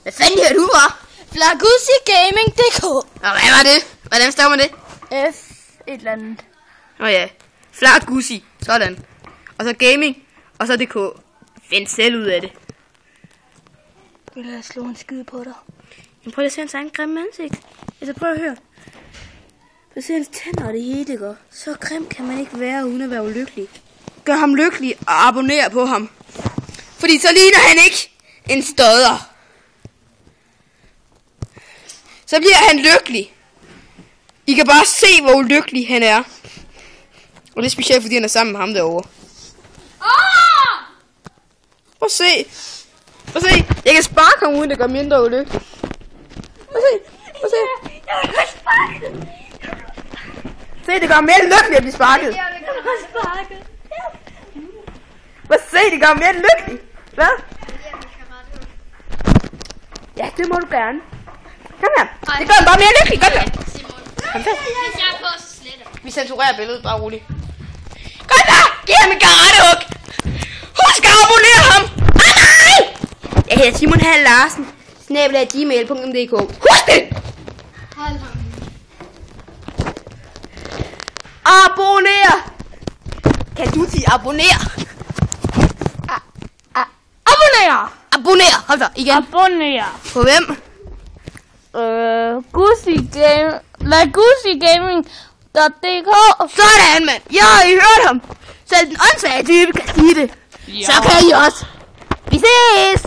Hvad fanden her du var? Flagusigaming.dk. Og hvad var det? Hvordan staver man det? F et eller andet. Ja. Flagusi. Sådan. Og så gaming. Og så DK. Find selv ud af det. Vil jeg slå en skid på dig? Men prøv lige at se hans egen grimme ansigt. Altså prøv at høre. Prøv at se hans tænder og det hele, går. Så grim kan man ikke være uden at være ulykkelig. Gør ham lykkelig og abonner på ham. Fordi så ligner han ikke en stodder. Så bliver han lykkelig. I kan bare se, hvor ulykkelig han er. Og det er specielt, fordi han er sammen med ham derovre. Prøv at se. Prøv at se. Jeg kan sparke ham, uden det gør mindre ulykkelig. Prøv at se. Prøv at se. Se, det gør mere lykkelig at blive sparket. Prøv at se, det gør mere lykkelig. Hvad? Ja, det må du gerne. Kom her. Det gør bare mere lykkelig. Kom her. Kom her. Vi censurerer billedet, bare roligt. Kom der! Giv ham en karatehug! Husk at abonnere ham! Nej! Jeg hedder Simon Hall Larsen. @gmail.dk. Husk det! Abonner! Kan du sige abonner? Abonner! Abonner! Hold da, igen. Abonner! På hvem? Flagusigaming.dk. Sådan, mand! Ja, I hørte ham! Selv den åndssvage type kan sige det. Så kan I også. Vi ses!